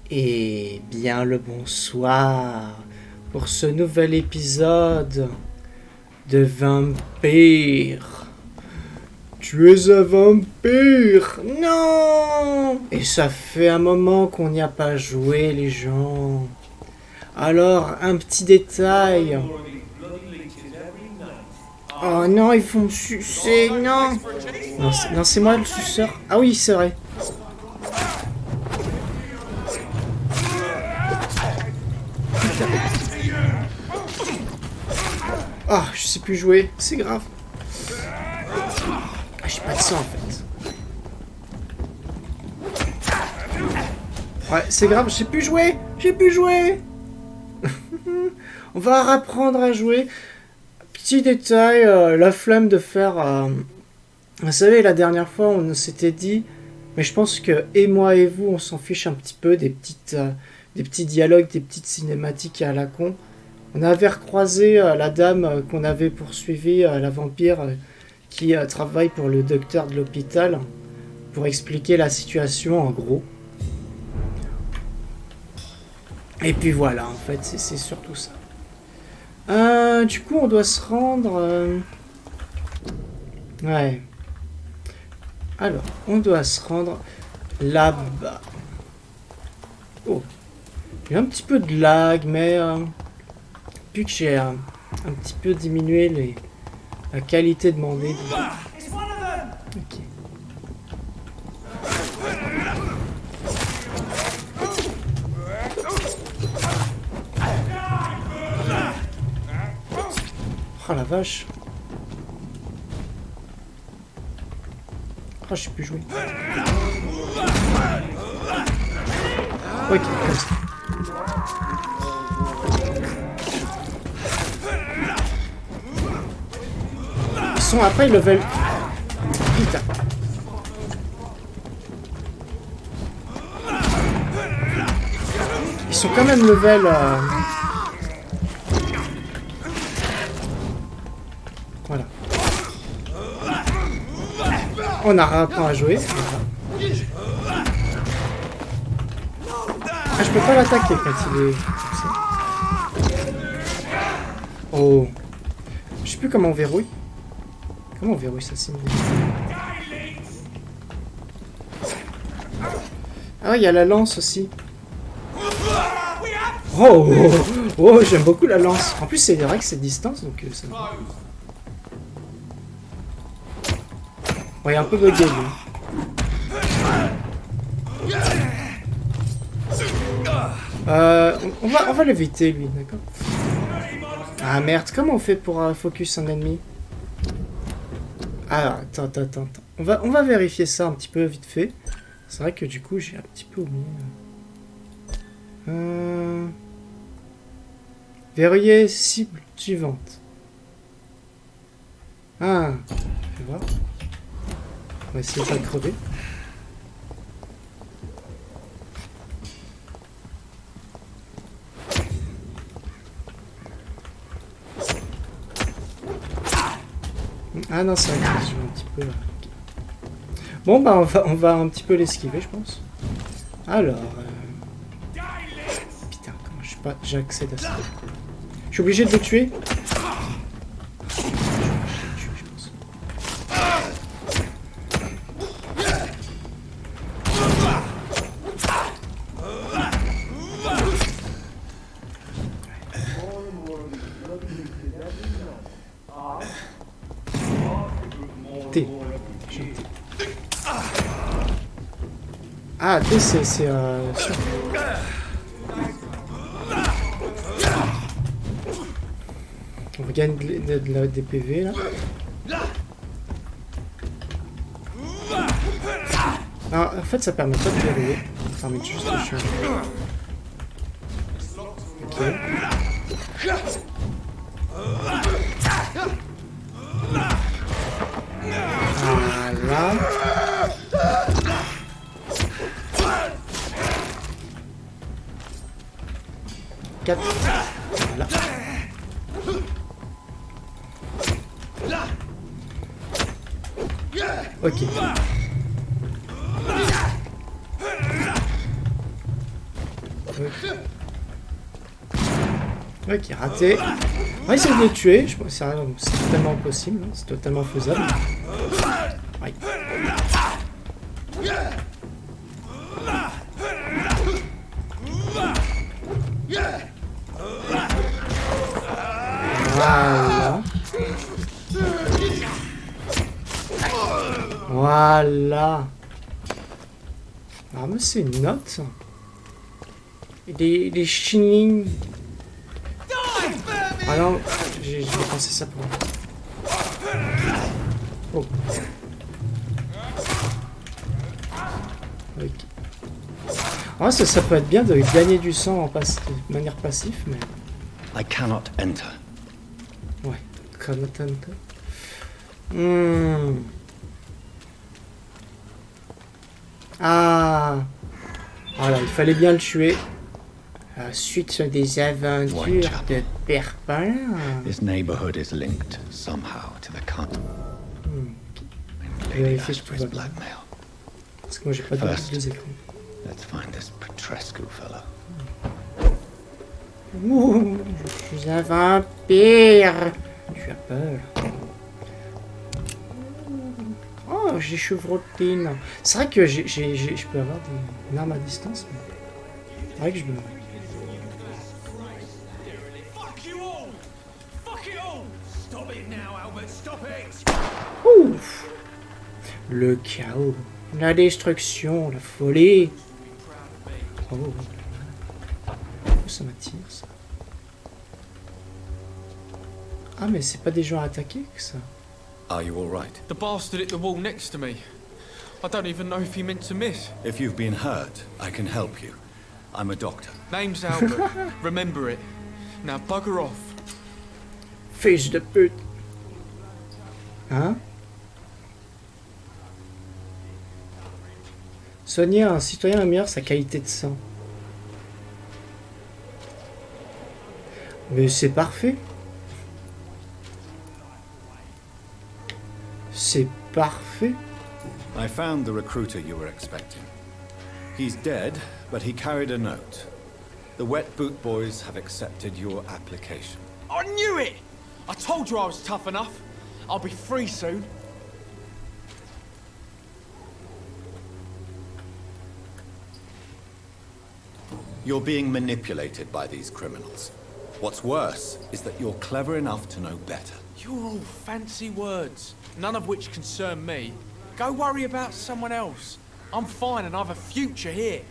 Et bien le bonsoir pour ce nouvel épisode de Vampyr. Tu es un vampire? Non! Et ça fait un moment qu'on n'y a pas joué, les gens. Alors, un petit détail. Oh non, ils font me sucer, non! Non, c'est moi le suceur. Ah oui, c'est vrai. Ah, je sais plus jouer, c'est grave. Ah, j'ai pas de sang en fait. Ouais, c'est grave, j'ai plus joué. On va apprendre à jouer. Petit détail, la flemme de faire... Vous savez, la dernière fois, on s'était dit... Mais je pense que, et moi et vous, on s'en fiche un petit peu des petits dialogues, des petites cinématiques à la con. On avait recroisé la dame qu'on avait poursuivie, la vampire, qui travaille pour le docteur de l'hôpital, pour expliquer la situation en gros. Et puis voilà, en fait, c'est surtout ça. Du coup, on doit se rendre... Ouais. Alors, on doit se rendre là-bas. Oh. Il y a un petit peu de lag, mais... Depuis que j'ai un petit peu diminué la qualité demandée. Ok. Oh la vache. Oh, je sais plus jouer. Ok, comme ça. Ils sont après, ils level. Putain. Ils sont quand même level. Voilà. On apprend à jouer. Ah, je peux pas l'attaquer quand il est comme ça. Oh. Je sais plus comment on verrouille. Comment on verrouille ça, c'est une... Ah, il y a la lance aussi. Oh, j'aime beaucoup la lance. En plus, c'est vrai que c'est distance, donc ça... Ouais, il est un peu bugué, lui. On va l'éviter, lui, d'accord? Ah merde, comment on fait pour focus un ennemi? Ah, attends. On va vérifier ça un petit peu vite fait. C'est vrai que du coup, j'ai un petit peu oublié. Verrouiller cible suivante. Ah, je vais voir. On va essayer de pas crever. Ah non, c'est vrai que je joue un petit peu... Okay. Bon, bah on va un petit peu l'esquiver, je pense. Alors... Putain, comment je sais pas... J'accède à ça. Je suis obligé de le tuer. Ah, T, c'est sûr. On regagne des PV, là. Ah, en fait, ça permet pas de verrouiller. Ça permet juste de changer. Ok. Voilà. Voilà. Ok. Ok. Ok, raté. On va essayer de les tuer. Je pense que c'est totalement possible. Hein. C'est totalement faisable. Ouais. Voilà. Voilà. Ah, mais c'est une note. Des chinings. Ah non, j'ai pensé ça pour... Oh. Ok. Ah, ça peut être bien de gagner du sang en de manière passive, mais... I cannot enter. Ouais, cannot enter. Hmm. Ah. Voilà, il fallait bien le tuer. Suite des aventures de Perpalin. This neighborhood is linked somehow to the cunt. Vérifier que tout va bien. Parce que moi j'ai pas deux écrans. Let's find this Petrescu fella. Ouh, je suis un vampire. Tu as peur. Oh, j'ai chevrotine. C'est vrai que je peux avoir une arme à distance. Mais... c'est vrai que je me... Ouf. Le chaos, la destruction, la folie. Oh, ça m'attire ça. Ah mais c'est pas des gens à attaquer que ça. Are you all right? The bastard hit the wall next to me. I don't even know if he meant to miss. If you've been hurt, I can help you. I'm a doctor. Name's Albert. Remember it. Now bugger off. Fils de pute. Hein? Soigner un citoyen améliore sa qualité de sang. Mais c'est parfait. C'est parfait. I found the recruiter you were expecting. He's dead, but he carried a note. The Wet Boot Boys have accepted your application. I knew it! I told you I was tough enough. I'll be free soon. You're being manipulated by these criminals. What's worse is that you're clever enough to know better. You're all fancy words, none of which concern me. Go worry about someone else. I'm fine and I've a future here.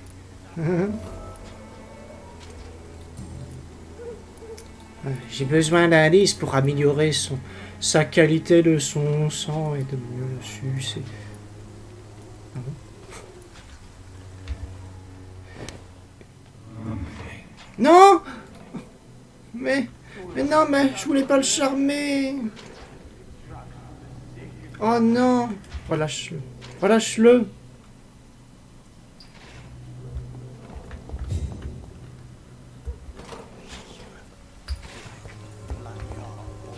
J'ai besoin d'Alice pour améliorer sa qualité de son sang et de mieux le sucer. Ah bon? Non! Mais non, mais je voulais pas le charmer. Oh non! Relâche-le. Relâche-le.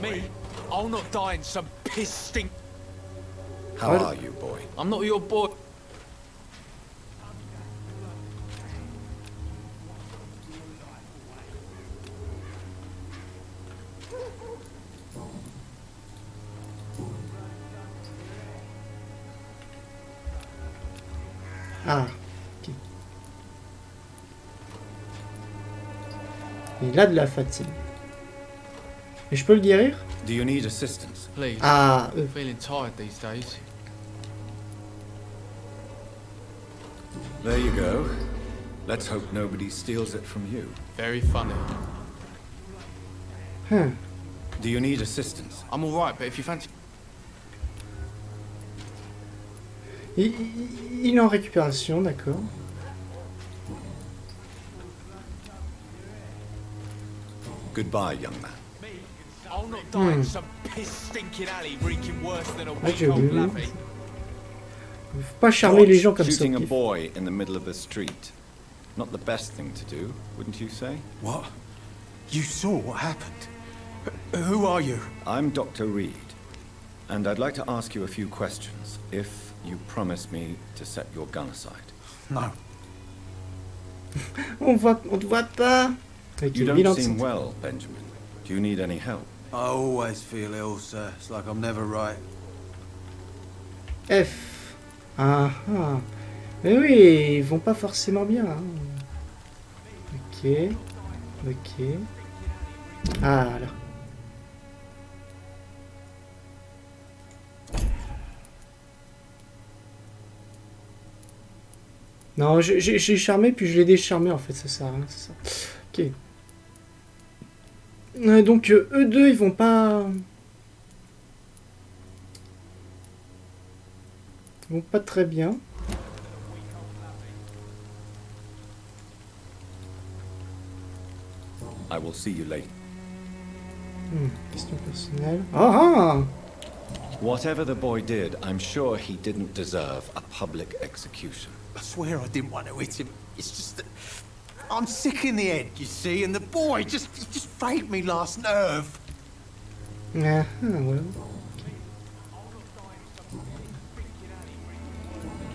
Me? I'll not die in some piss stink. How What? are you, boy? I'm not your boy. Ah. Ok. Il a de la fatigue. Mais je peux le guérir? Do you need assistance? Please. Ah, I'm feeling tired these days. There you go. Let's hope nobody steals it from you. Very funny. Do you need assistance? I'm alright, but if you fancy... Il est en récupération, d'accord. Goodbye, young man. I'll not die in some piss stinking alley reeking worse than a Ah, j'ai week old oublié. lavvy. Faut pas charmer les gens comme ça. Shooting a Pif. boy in the middle of the street. Not the best thing to do, wouldn't you say? What? You saw what happened? Who are you? I'm Dr. Reed, and I'd like to ask you a few questions, if you promise me to set your gun aside. No. On te voit pas. Avec You le don't bilan de seem santé. well, Benjamin. Do you need any help? I always feel ill, sir. It's like I'm never right. F. Ah ah. Mais oui, ils vont pas forcément bien. Hein. Ok. Ok. Ah là. Non, j'ai charmé puis je l'ai décharmé en fait, ça sert à rien, c'est ça. Ok. Donc eux deux, ils vont pas... Ils vont pas très bien. I will see you later. Question personnelle. Ah ah! Whatever the boy did, I'm sure he didn't deserve a public execution. I swear I didn't want to hit him. It's just that I'm sick in the head, you see, and the boy he just faked me last nerve. Ah ah, ouais.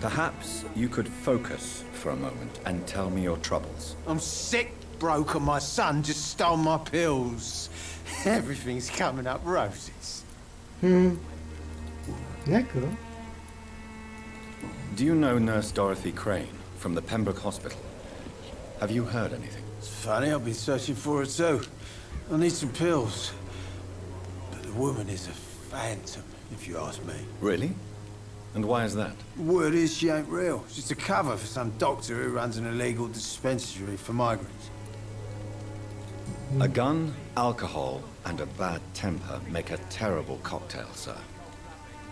Perhaps you could focus for a moment and tell me your troubles. I'm sick, broke, and my son just stole my pills. Everything's coming up roses. D'accord. Do you know Nurse Dorothy Crane from the Pembroke Hospital? Have you heard anything? It's funny, I've been searching for her too. I need some pills. But the woman is a phantom, if you ask me. Really? And why is that? Word is she ain't real. She's a cover for some doctor who runs an illegal dispensary for migrants. A gun, alcohol, and a bad temper make a terrible cocktail, sir.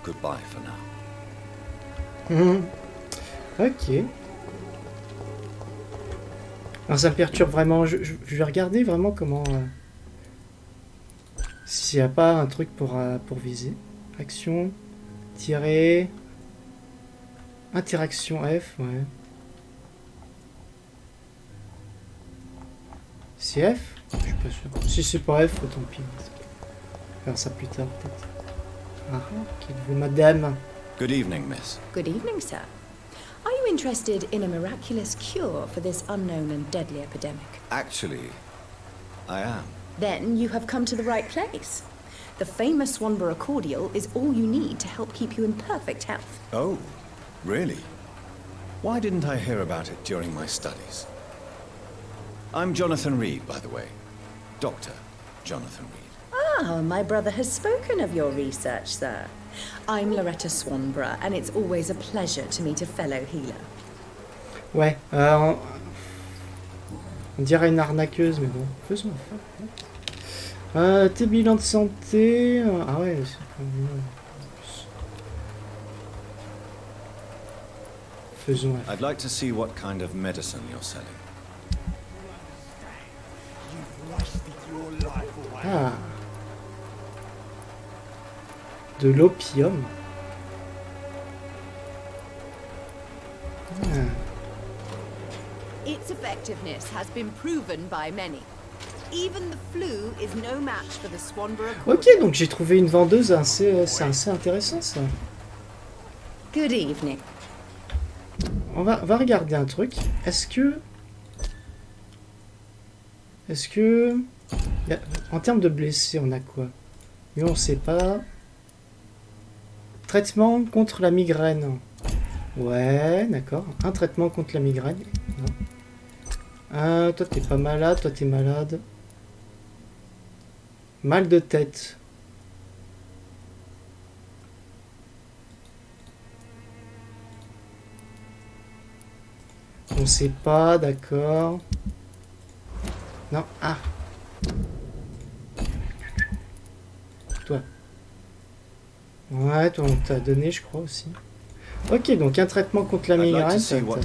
Goodbye for now. Ok. Alors ça me perturbe vraiment. Je vais regarder vraiment comment... s'il n'y a pas un truc pour viser. Action. Tirer. Interaction F, ouais. C'est F? Je suis pas sûr. Si c'est pas F, tant pis. On va faire ça plus tard peut-être. Ah, qui êtes-vous, madame? Good evening, miss. Good evening, sir. Are you interested in a miraculous cure for this unknown and deadly epidemic? Actually, I am. Then you have come to the right place. The famous Swanborough cordial is all you need to help keep you in perfect health. Oh, really? Why didn't I hear about it during my studies? I'm Jonathan Reed, by the way. Dr. Jonathan Reed. Ah, my brother has spoken of your research, sir. I'm Loretta Swanborough, and it's always a pleasure to meet a fellow healer. Ouais, on dirait une arnaqueuse, mais bon, faisons affaire. Tes bilans de santé... ah ouais, c'est pas mieux. Faisons affaire. I'd like to see what kind of medicine you're selling. Ah. De l'opium. Ah. Its effectiveness has been proven by many. Even the flu is no match for the Swanborough Ok, cordial. donc j'ai trouvé une vendeuse assez, c'est assez intéressant ça. Good evening. On va regarder un truc. Est-ce que... en termes de blessés, on a quoi? Mais on sait pas. Traitement contre la migraine. Ouais, d'accord. Un traitement contre la migraine. Non. Toi, t'es pas malade. Toi, t'es malade. Mal de tête. On sait pas, d'accord. Non, ah. Toi. Ouais, toi on t'a donné, je crois aussi. Ok, donc un traitement contre la migraine, t'as ça, toi.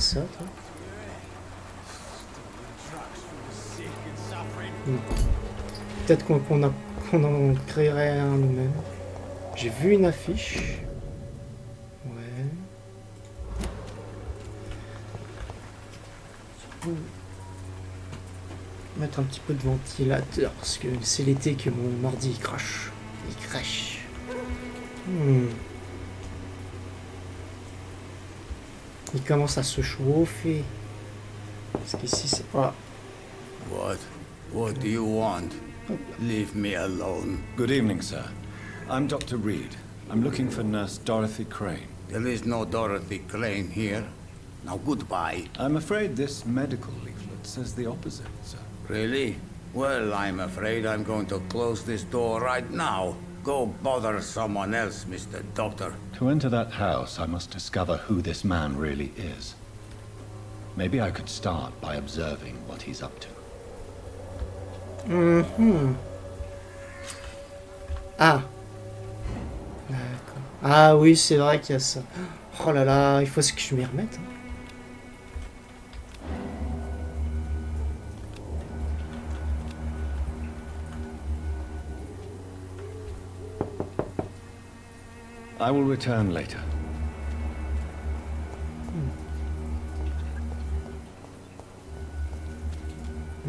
Peut-être qu'on en créerait un nous-mêmes. J'ai vu une affiche. Ouais. Mettre un petit peu de ventilateur parce que c'est l'été que mon ordi il crache. Il crache. Il commence à se chauffer. Parce qu'ici, c'est pas... What? What do you want? Leave me alone. Good evening, sir. I'm Dr. Reed. I'm looking for Nurse Dorothy Crane. There is no Dorothy Crane here. Now goodbye. I'm afraid this medical leaflet says the opposite, sir. Really? Well, I'm afraid I'm going to close this door right now. Go bother someone else, Mr. Doctor. To enter that house, I must discover who this man really is. Maybe I could start by observing what he's up to. Ah. D'accord. Ah oui, c'est vrai qu'il y a ça. Oh là là, il faut que je m'y remette. I will return later.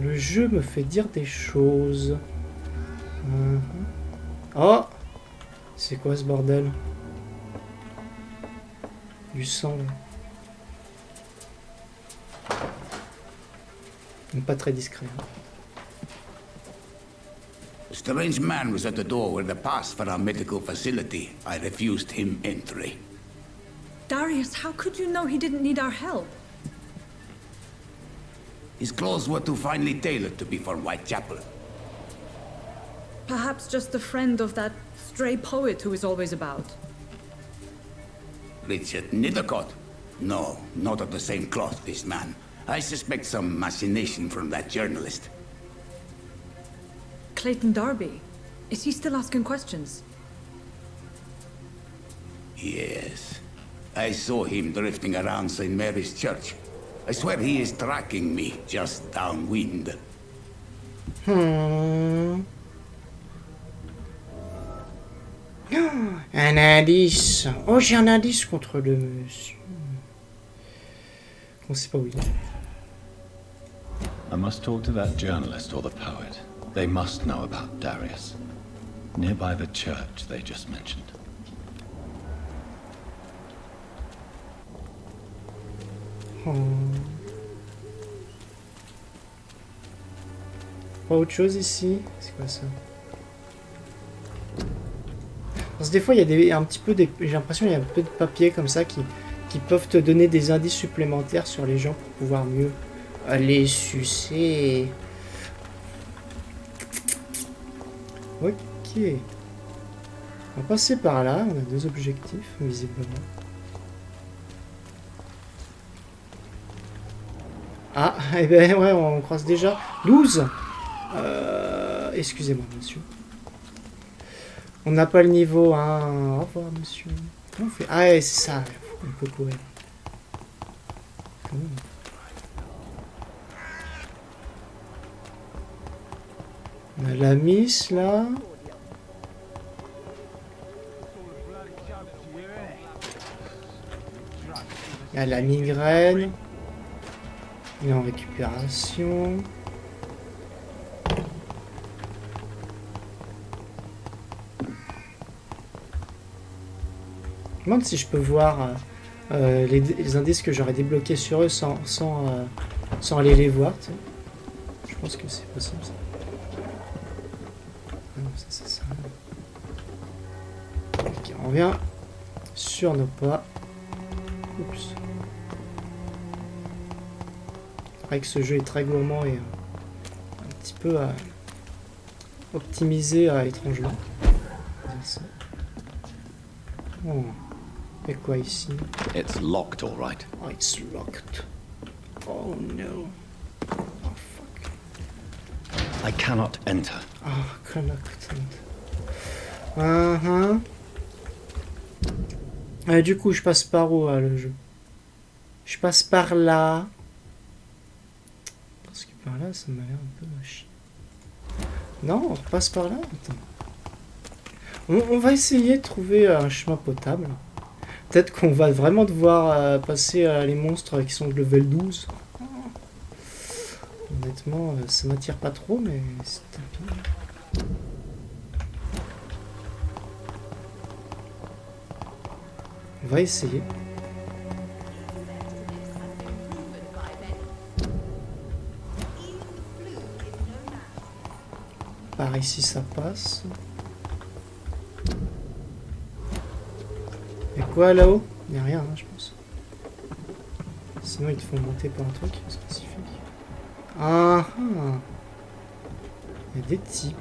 Le jeu me fait dire des choses. Oh! C'est quoi ce bordel? Du sang, là. Pas très discret. Hein. A strange man was at the door with a pass for our medical facility. I refused him entry. Darius, how could you know he didn't need our help? His clothes were too finely tailored to be for Whitechapel. Perhaps just a friend of that stray poet who is always about. Richard Nithercott? No, not of the same cloth, this man. I suspect some machination from that journalist. Clayton Darby. Is he still asking questions? Yes. I saw him drifting around St. Mary's Church. I swear he is tracking me just downwind. Un indice. Oh, j'ai un indice contre le monsieur. On sait pas où il est. I must talk to that journalist or the poet. They must know about Darius. Nearby the church they just mentioned. Oh. Pas autre chose ici? C'est quoi ça? Parce que des fois, il y a un petit peu des... J'ai l'impression qu'il y a un peu de papier comme ça qui peuvent te donner des indices supplémentaires sur les gens pour pouvoir mieux les sucer. Ok. On va passer par là. On a 2 objectifs, visiblement. Ah, eh ben ouais, on croise déjà 12. Excusez-moi, monsieur. On n'a pas le niveau, hein. Au revoir, monsieur. Comment on fait? Ah, ouais, c'est ça. On peut courir. Comment? On a la miss, là. Il y a la migraine. Il est en récupération. Je me demande si je peux voir les indices que j'aurais débloqués sur eux sans aller les voir. Tu sais. Je pense que c'est possible ça. Ah non, ça c'est ça. Ok, on revient sur nos pas. Oups. C'est vrai que ce jeu est très gourmand et un petit peu optimisé étrangement. Oh. Et quoi ici? It's locked, all right. Oh, it's locked. Oh no. Oh fuck. I cannot enter. Oh, connected. Uh-huh. Du coup, je passe par où le jeu? Je passe par là. Parce que par là, ça m'a l'air un peu chier. Non, on repasse par là. Attends. On va essayer de trouver un chemin potable. Peut-être qu'on va vraiment devoir passer les monstres qui sont de level 12. Honnêtement, ça m'attire pas trop, mais c'est tant pis. On va essayer. Par ici ça passe. Y'a quoi là-haut? Y'a rien, hein, je pense. Sinon ils te font monter par un truc spécifique. Ah ah. Y'a des types.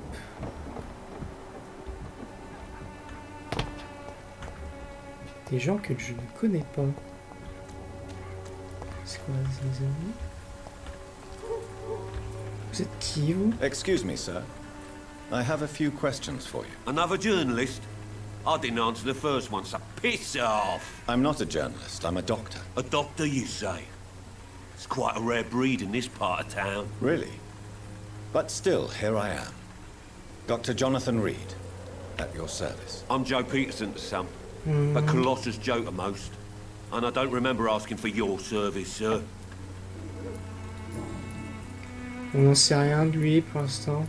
Des gens que je ne connais pas. C'est quoi les amis? Vous êtes qui vous? Excuse me, sir. I have a few questions for you. Another journalist? I didn't answer the first one, so piss off! I'm not a journalist, I'm a doctor. A doctor, you say? It's quite a rare breed in this part of town. Really? But still, here I am. Dr. Jonathan Reed, at your service. I'm Joe Peterson to some, but Colossus Joe to most. And I don't remember asking for your service, sir. On n'en sait rien de lui pour l'instant.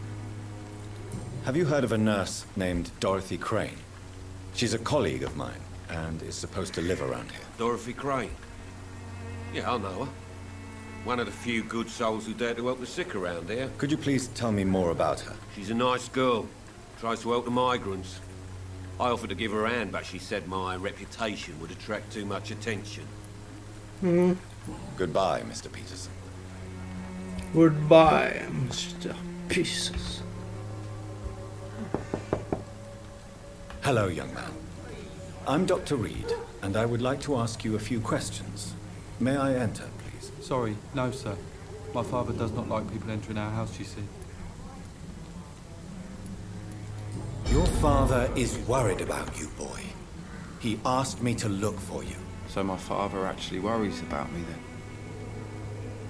Have you heard of a nurse named Dorothy Crane? She's a colleague of mine, and is supposed to live around here. Dorothy Crane? Yeah, I know her. One of the few good souls who dare to help the sick around here. Could you please tell me more about her? She's a nice girl. Tries to help the migrants. I offered to give her a hand, but she said my reputation would attract too much attention. Goodbye, Mr. Peterson. Goodbye, Mr. Pieces. Hello, young man. I'm Dr. Reed, and I would like to ask you a few questions. May I enter, please? Sorry, no, sir. My father does not like people entering our house, you see. Your father is worried about you, boy. He asked me to look for you. So my father actually worries about me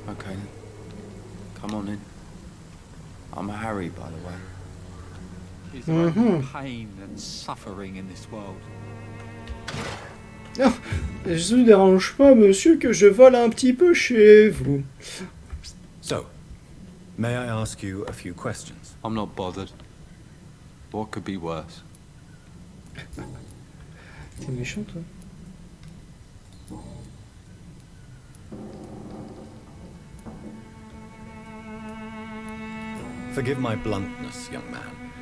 then? Okay then. Come on in. I'm Harry, by the way. Is there only pain and suffering in this world? Non, je ne vous dérange pas, monsieur, que je vole un petit peu chez vous. So, may I ask you a few questions? I'm not bothered. What could be worse? T'es méchant, toi. Forgive my bluntness, young man,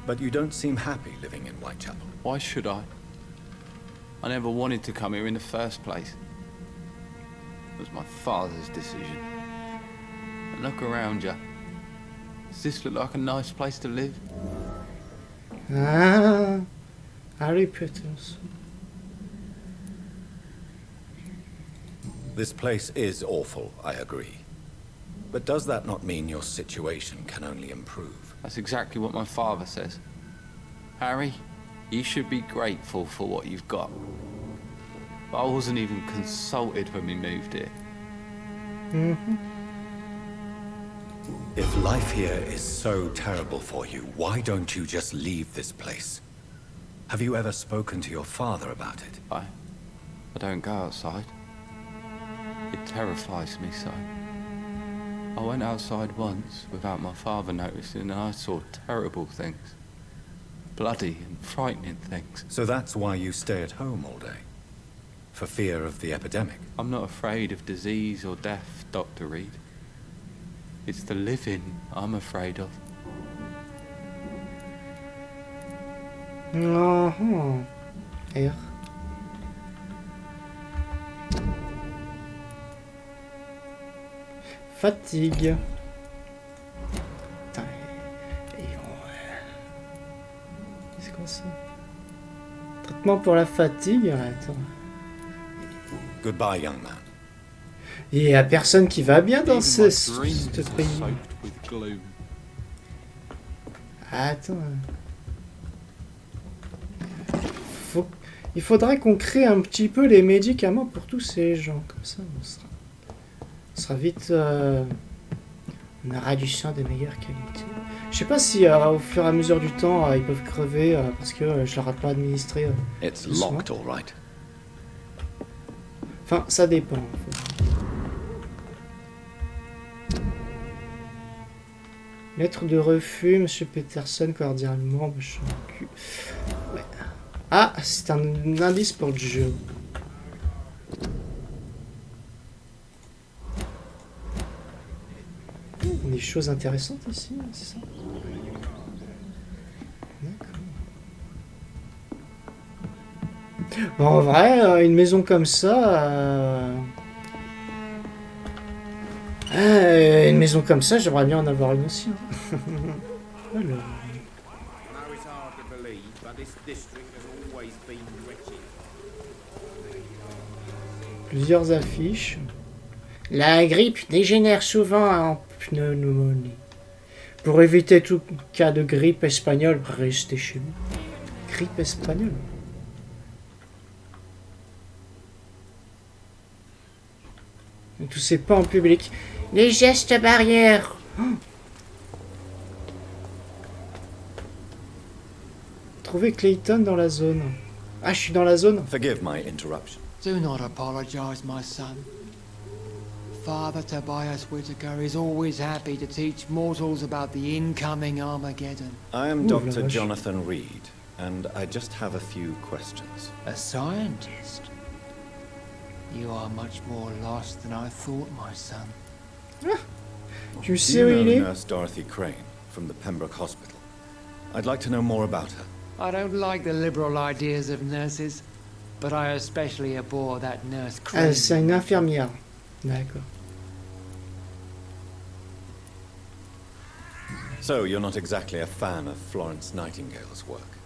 but you don't seem happy living in Whitechapel. Why should I? I never wanted to come here in the first place. It was my father's decision. And look around you. Does this look like a nice place to live? Ah, Harry Potter. This place is awful, I agree. But does that not mean your situation can only improve? That's exactly what my father says. Harry, you should be grateful for what you've got. But I wasn't even consulted when we moved here. If life here is so terrible for you, why don't you just leave this place? Have you ever spoken to your father about it? I don't go outside. It terrifies me so. I went outside once without my father noticing and I saw terrible things. Bloody and frightening things. So that's why you stay at home all day? For fear of the epidemic? I'm not afraid of disease or death, Dr. Reed. It's the living I'm afraid of. R. Fatigue. Putain, c'est quoi ça? Traitement pour la fatigue? Attends. Goodbye, young man. Il y a personne qui va bien dans ce pays. Attends. Il faudrait qu'on crée un petit peu les médicaments pour tous ces gens. Comme ça, on sera vite... on aura du sang de meilleure qualité. Je sais pas si au fur et à mesure du temps, ils peuvent crever parce que je leur ai pas administré. It's locked, all right. Enfin, ça dépend. Lettre de refus, Monsieur Peterson, cordialement, ouais. Ah, c'est un indice pour le jeu. Des choses intéressantes ici, c'est ça? Bon, en vrai, une maison comme ça... une maison comme ça, j'aimerais bien en avoir une aussi. Hein. Alors... Now it's hard to believe, but this district has always been wretched. Plusieurs affiches. La grippe dégénère souvent en pneumonie. Pour éviter tout cas de grippe espagnole, restez chez vous. Grippe espagnole. Ne toussez pas en public. Les gestes barrières. Oh. Trouvez Clayton dans la zone. Ah, je suis dans la zone. Forgive my interruption. Do not apologize, my son. Father Tobias Whitaker is always happy to teach mortals about the incoming Armageddon. I am Ooh, Dr. la vache. Jonathan Reed, and I just have a few questions. A scientist? You are much more lost than I thought, my son. Tu Do sais you où know il est? Nurse Dorothy Crane from the Pembroke Hospital? I'd like to know more about her. I don't like the liberal ideas of nurses, but I especially abhor that nurse Ah, Crane. c'est une infirmière. D'accord. So, you're not exactly a fan of Florence Nightingale's work.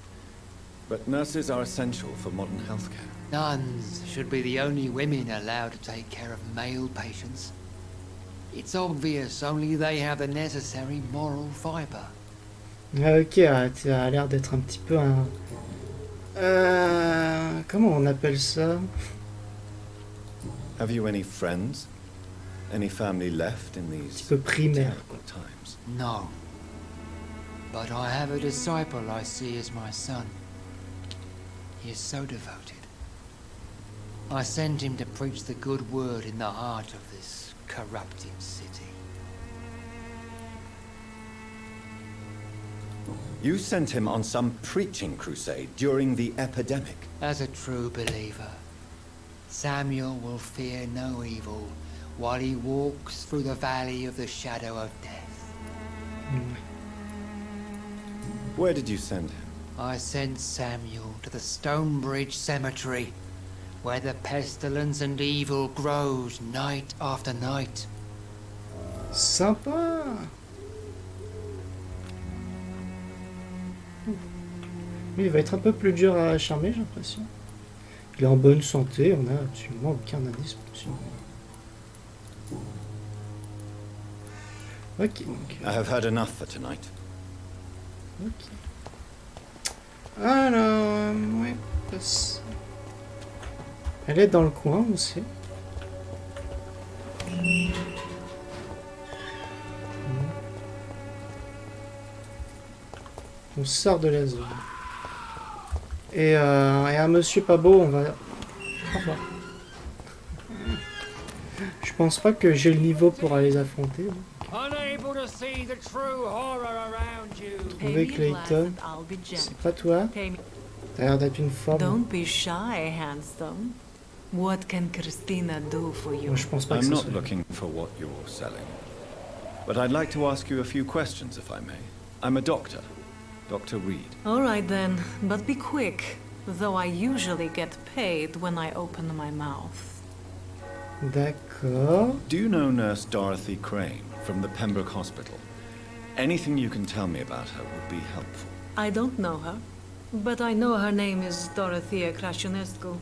But nurses are essential for modern healthcare. Nuns should be the only women allowed to take care of male patients. It's obvious only they have the necessary moral fiber. Ah, ok, ah, tu as l'air d'être un petit peu un... comment on appelle ça? Have you any friends? Any family left in Un these petit peu primaire, quoi. terrible times? No. But I have a disciple I see as my son. He is so devoted. I sent him to preach the good word in the heart of this corrupted city. You sent him on some preaching crusade during the epidemic. As a true believer, Samuel will fear no evil while he walks through the valley of the shadow of death. Where did you send him? I sent Samuel to the Stonebridge Cemetery, where the pestilence and evil grows night after night. Sympa. Lui, il va être un peu plus dur à charmer, j'ai l'impression. Il est en bonne santé, on n'a absolument aucun indice dessus. Ok, donc... I have had enough for tonight. Ok. Alors, ouais, passe. Elle est dans le coin aussi. On sort de la zone. Et un monsieur pas beau, on va... Au revoir. Je pense pas que j'ai le niveau pour aller les affronter. Unable to see the true horror around you. Trouver Clayton. C'est pas toi? T'as l'air d'être une forme. Don't be shy, handsome. What can Christina do for you? Moi, je pense pas que I'm ce not soit. looking for what you're selling. But I'd like to ask you a few questions, if I may. I'm a doctor. Dr. Reed. All right then, but be quick. Though I usually get paid when I open my mouth. D'accord. Do you know Nurse Dorothy Crane from the Pembroke Hospital? Anything you can tell me about her would be helpful. I don't know her, but I know her name is Dorothea Crasionescu.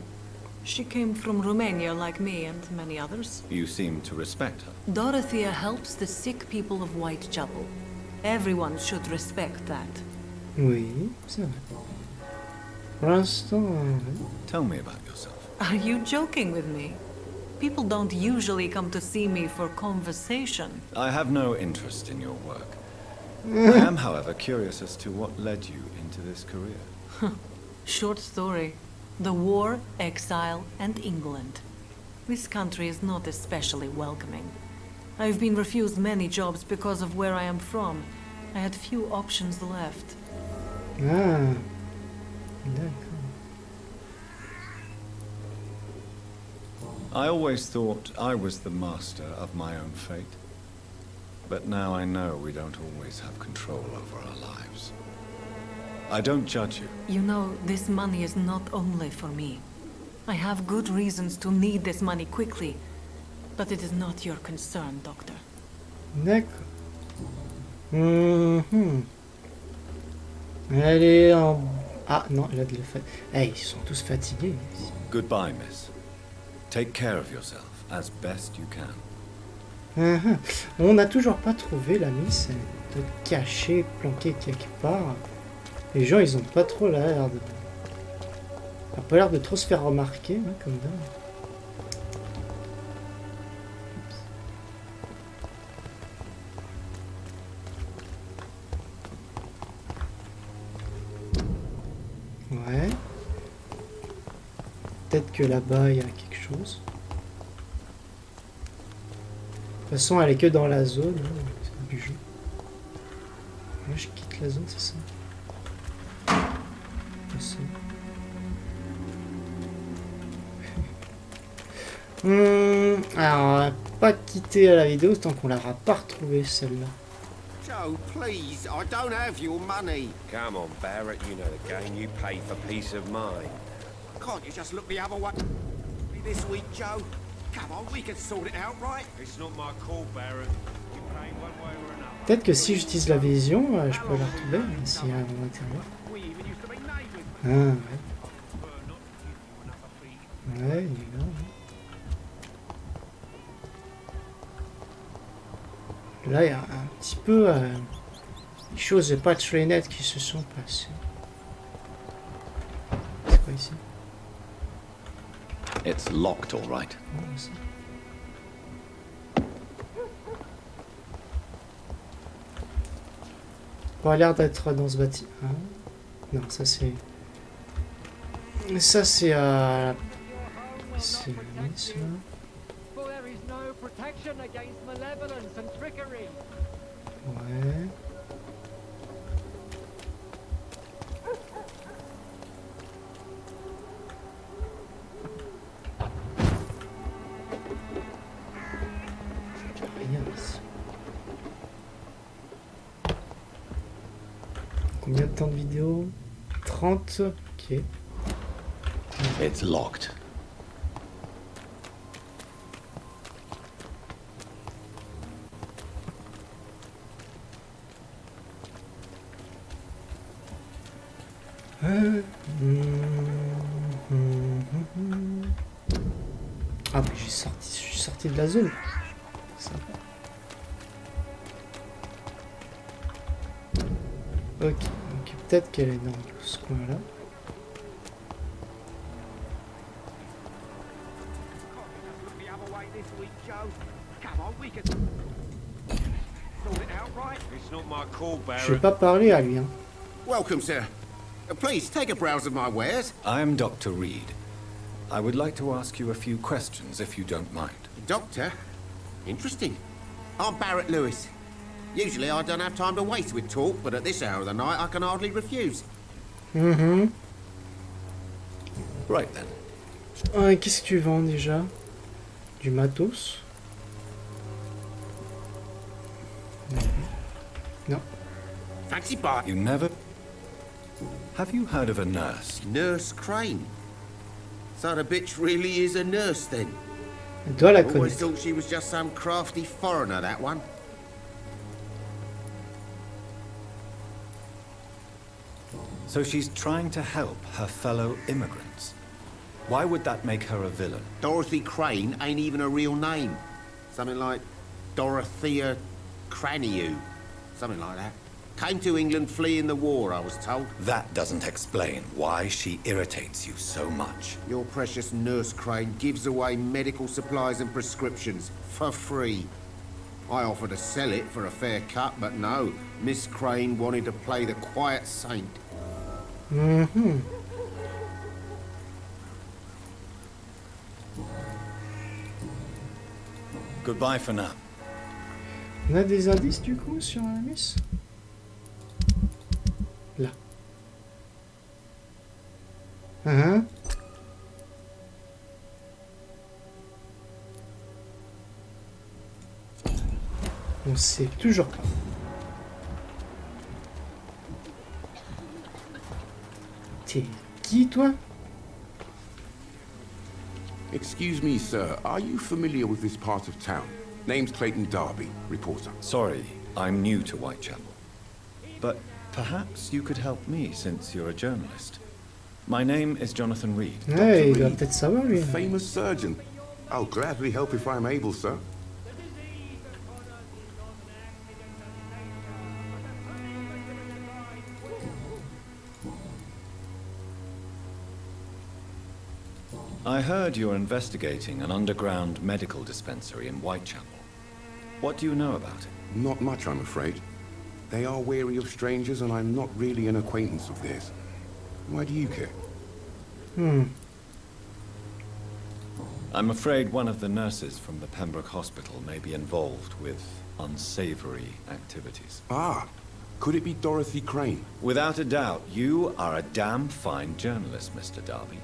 She came from Romania like me and many others. You seem to respect her. Dorothea helps the sick people of Whitechapel. Everyone should respect that. Oui, c'est vrai. Pour l'instant... Tell me about yourself. Are you joking with me? People don't usually come to see me for conversation. I have no interest in your work. I am, however, curious as to what led you into this career. Short story. The war, exile, and England. This country is not especially welcoming. I've been refused many jobs because of where I am from. I had few options left. Ah. D'accord. I always thought I was the master of my own fate. But now I know we don't always have control over our lives. I don't judge you. You know, this money is not only for me. I have good reasons to need this money quickly, but it is not your concern, Doctor. D'accord. Elle est en... Ah non, elle a de la fatigue. Eh, ils sont tous fatigués. Goodbye, miss. Take care of yourself as best you can. On n'a toujours pas trouvé la miss. Elle doit être cachée, planquée quelque part. Les gens, ils ont pas trop l'air de... Elle a pas l'air de trop se faire remarquer, hein, comme d'hab. Ouais. Peut-être que là-bas, il y a quelque chose. De toute façon, elle est que dans la zone hein, du jeu. Moi, je quitte la zone, c'est ça. C'est ça. Alors, on va pas quitter la vidéo tant qu'on l'aura pas retrouvée celle-là. Joe, please, I don't have your money. Come on, Barrett, you know the game. You pay for peace of mind. Can't you just look the other way this week, Joe? Come on, we can sort it out, right? It's not my call, Barrett. You pay one way or another. Peut-être que si j'utilise la vision, je peux la retrouver, s'il y a un intérieur. Ah, ouais. Ouais, il est là. Là, il y a un petit peu des choses pas très nettes qui se sont passées. C'est quoi ici? It's locked, all right. On a l'air d'être dans ce bâtiment. Hein? Non, ça c'est... Ça c'est... C'est... ça. Ouais. Rien ici. Combien de temps de vidéo? 30. Ok. It's locked. Ah mais je suis sorti de la zone. Sympa. Ok, donc peut-être qu'elle est dans ce coin-là. Je vais pas parler à lui, hein. Welcome, sir. Please take a browse of my wares. I'm Dr. Reed. I would like to ask you a few questions, if you don't mind. Doctor? Interesting. I'm Barrett Lewis. Usually I don't have time to waste with talk, but at this hour of the night I can hardly refuse. Mm-hmm. Right then. Qu'est-ce que tu vends déjà? Du matos? Non. Fancy buy. You never... Have you heard of a nurse? Nurse Crane. So the bitch really is a nurse then? Elle doit la Always connaître. thought she was just some crafty foreigner, that one. So she's trying to help her fellow immigrants. Why would that make her a villain? Dorothy Crane ain't even a real name. Something like Dorothea Craniu. Something like that. Came to England fleeing the war, I was told. That doesn't explain why she irritates you so much. Your precious Nurse Crane gives away medical supplies and prescriptions for free. I offered to sell it for a fair cut, but no. Miss Crane wanted to play the quiet saint. Mm-hmm. Goodbye for now. On a des indices du coup sur la miss? Là. Hein? On sait toujours pas. T'es qui toi? Excuse me, sir. Are you familiar with this part of town? Name's Clayton Darby, reporter. Sorry, I'm new to Whitechapel. But perhaps you could help me since you're a journalist. My name is Jonathan Reed. Ouais, il doit peut-être savoir lui. Famous surgeon. I'll gladly help if I'm able, sir. I heard you're investigating an underground medical dispensary in Whitechapel. What do you know about it? Not much, I'm afraid. They are wary of strangers, and I'm not really an acquaintance of theirs. Why do you care? I'm afraid one of the nurses from the Pembroke Hospital may be involved with unsavory activities. Ah, could it be Dorothy Crane? Without a doubt, you are a damn fine journalist, Mr. Darby.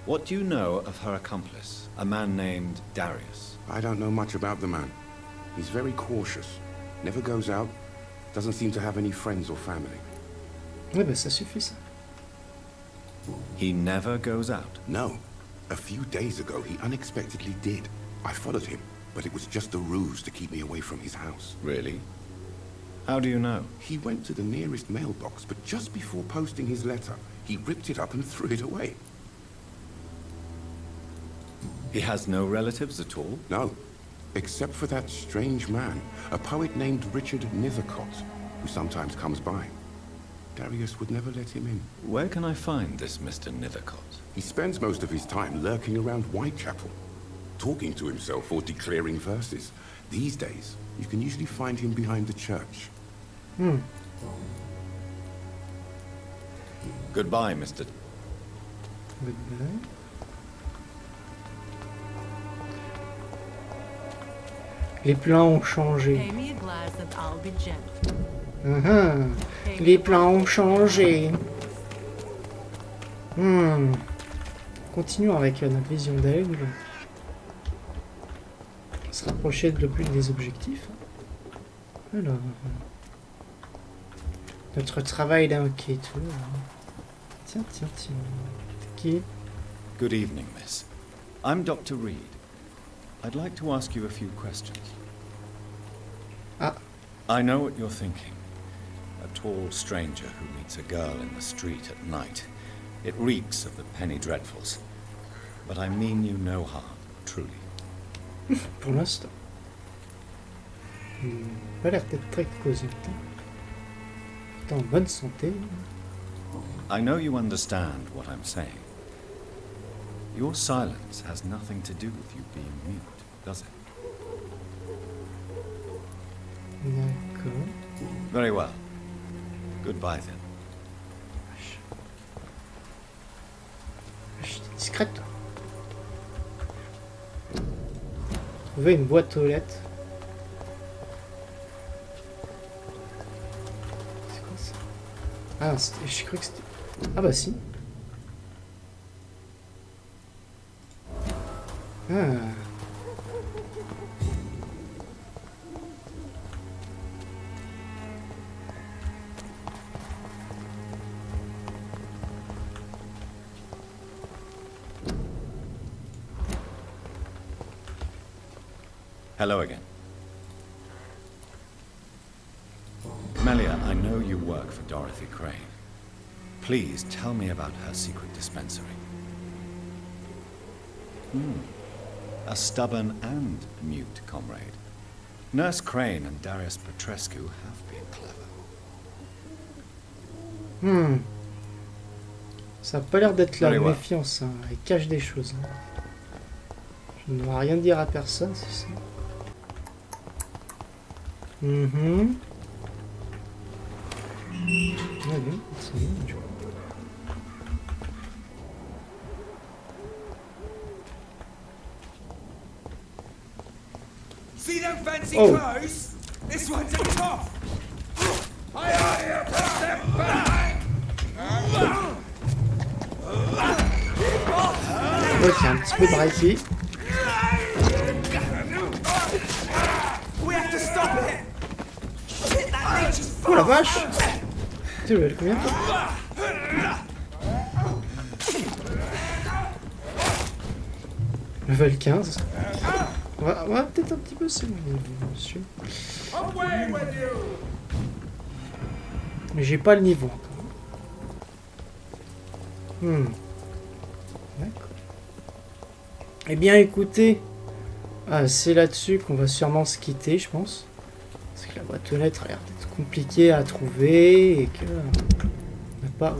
What do you know of her accomplice, a man named Darius? I don't know much about the man. He's very cautious. Never goes out. Doesn't seem to have any friends or family. Ouais, bah ça suffit ça. He never goes out? No. A few days ago, he unexpectedly did. I followed him, but it was just a ruse to keep me away from his house. Really? How do you know? He went to the nearest mailbox, but just before posting his letter, he ripped it up and threw it away. He has no relatives at all? No. Except for that strange man, a poet named Richard Nethercott, who sometimes comes by. Darius would never let him in. Where can I find this Mr. Nethercott? He spends most of his time lurking around Whitechapel, talking to himself or declaring verses. These days, you can usually find him behind the church. Goodbye, Mr. Goodbye. Les plans ont changé. Pay me a glass and I'll be gentle. Les plans ont changé. Continuons avec notre vision d'aigle. Se rapprocher de plus des objectifs. Alors. Notre travail d'enquête. Tiens. Qui? Good evening, miss. I'm Dr. Reed. I'd like to ask you a few questions. Ah. I know what you're thinking. A tall stranger who meets a girl in the street at night. It reeks of the penny dreadfuls. But I mean you no harm, truly. Pour l'instant. Pas l'air d'être très causant. Pourtant en bonne santé. I know you understand what I'm saying. Your silence has nothing to do with you being mute, does it? D'accord. Very well. Goodbye then. Discrète. Trouver une boîte aux lettres. C'est quoi ça? Ah, je crois que c'était... Ah bah si. Ah. Hello again. Melia, I know you work for Dorothy Crane. Please tell me about her secret dispensary. A stubborn and mute comrade. Nurse Crane and Darius Petrescu have been clever. Ça a pas l'air d'être la Very well. méfiance, hein. Elle cache des choses. Hein. Je ne dois rien dire à personne, c'est ça. Allez, c'est bon, du coup. See them fancy clothes? This one's a top. Step back. Ok, un petit peu braqué. We have to stop it. Oh la vache! Tu veux combien de temps? Level 15. Ouais, peut-être un petit peu, c'est bon, monsieur. Mais j'ai pas le niveau encore. D'accord. Eh bien, écoutez, c'est là-dessus qu'on va sûrement se quitter, je pense. Parce que la boîte aux lettres a l'air d'être compliquée à trouver et que on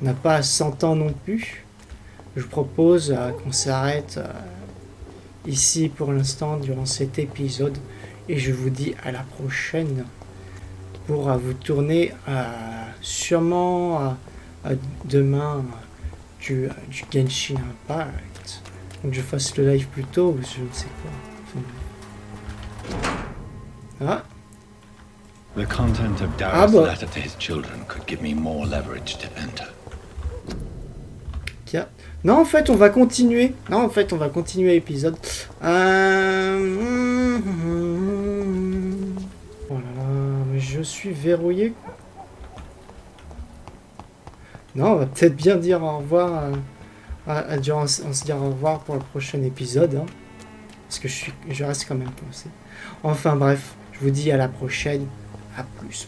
n'a pas 100 ans non plus. Je vous propose qu'on s'arrête ici pour l'instant durant cet épisode et je vous dis à la prochaine pour vous tourner sûrement demain du Genshin Impact. Donc je fasse le live plus tôt ou je ne sais quoi. The content of Dara's letter to his children could give me more leverage to enter. Non, en fait, on va continuer. L'épisode. Oh là là, mais je suis verrouillé. Non, on va peut-être bien dire au revoir. On se dire au revoir pour le prochain épisode. Hein, parce que je reste quand même coincé. Enfin bref, je vous dis à la prochaine. À plus.